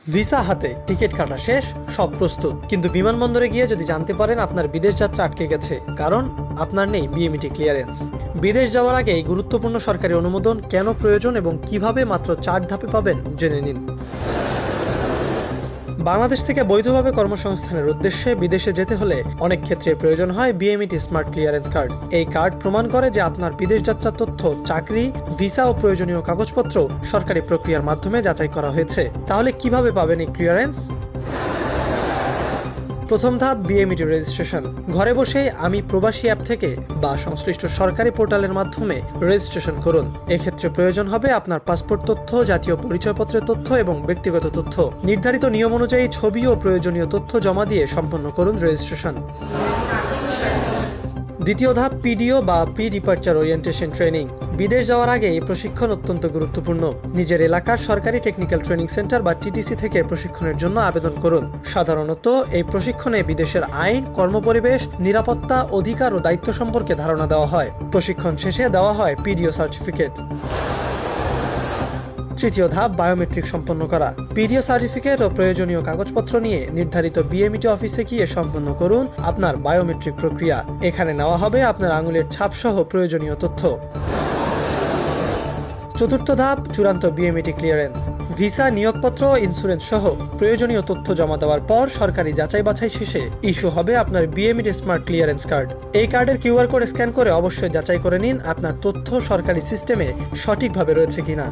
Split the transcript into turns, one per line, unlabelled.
Visa হাতে, ticket কাটা শেষ, সব প্রস্তুত, কিন্তু বিমানবন্দরে গিয়ে যদি জানতে পারেন আপনার বিদেশ যাত্রা আটকে গেছে, কারণ আপনার নেই বিএমইটি ক্লিয়ারেন্স। বিদেশ যাওয়ার আগে এই গুরুত্বপূর্ণ সরকারি অনুমোদন কেন প্রয়োজন এবং কিভাবে মাত্র 4 ধাপে পাবেন জেনে নিন। বাংলাদেশ থেকে বৈধভাবে কর্মসংস্থানের উদ্দেশ্যে বিদেশে যেতে হলে অনেক ক্ষেত্রে প্রয়োজন হয় বিএমইটি স্মার্ট ক্লিয়ারেন্স কার্ড। এই কার্ড প্রমাণ করে যে আপনার বিদেশ যাত্রার তথ্য, চাকরি, ভিসা ও প্রয়োজনীয় কাগজপত্র সরকারি প্রক্রিয়ার মাধ্যমে যাচাই করা হয়েছে। তাহলে কিভাবে পাবেন এই ক্লিয়ারেন্স? প্রথম ধাপ, বিএমইটি রেজিস্ট্রেশন। ঘরে বসেই আমি প্রবাসী অ্যাপ থেকে বা সংশ্লিষ্ট সরকারি পোর্টালের মাধ্যমে রেজিস্ট্রেশন করুন। এক্ষেত্রে প্রয়োজন হবে আপনার পাসপোর্ট তথ্য, জাতীয় পরিচয়পত্রের তথ্য এবং ব্যক্তিগত তথ্য। নির্ধারিত নিয়ম অনুযায়ী ছবি ও প্রয়োজনীয় তথ্য জমা দিয়ে সম্পন্ন করুন রেজিস্ট্রেশন। দ্বিতীয় ধাপ, পিডিও বা প্রি ডিপার্চার ওরিয়েন্টেশন ট্রেনিং। বিদেশ যাওয়ার আগে এই প্রশিক্ষণ অত্যন্ত গুরুত্বপূর্ণ। নিজের এলাকার সরকারি টেকনিক্যাল ট্রেনিং সেন্টার বা টিটিসি থেকে প্রশিক্ষণের জন্য আবেদন করুন। সাধারণত এই প্রশিক্ষণে বিদেশের আইন, কর্মপরিবেশ, নিরাপত্তা, অধিকার ও দায়িত্ব সম্পর্কে ধারণা দেওয়া হয়। প্রশিক্ষণ শেষে দেওয়া হয় পিডিও সার্টিফিকেট। তৃতীয় ধাপ, বায়োমেট্রিক সম্পন্ন করা। পিডিও সার্টিফিকেট ও প্রয়োজনীয় কাগজপত্র নিয়ে নির্ধারিত বিএমইটি অফিসে গিয়ে সম্পন্ন করুন আপনার বায়োমেট্রিক প্রক্রিয়া। এখানে নেওয়া হবে আপনার আঙুলের ছাপ সহ প্রয়োজনীয় তথ্য। চতুর্থ ধাপ, চূড়ান্ত বিএমইটি ক্লিয়ারেন্স। ভিসা, নিয়োগপত্র, ইন্স্যুরেন্স সহ প্রয়োজনীয় তথ্য জমা দেওয়ার পর সরকারি যাচাই বাছাই শেষে ইস্যু হবে আপনার বিএমইটি স্মার্ট ক্লিয়ারেন্স কার্ড। এই কার্ডের কিউআর কোড স্ক্যান করে অবশ্যই যাচাই করে নিন আপনার তথ্য সরকারি সিস্টেমে সঠিকভাবে রয়েছে কিনা।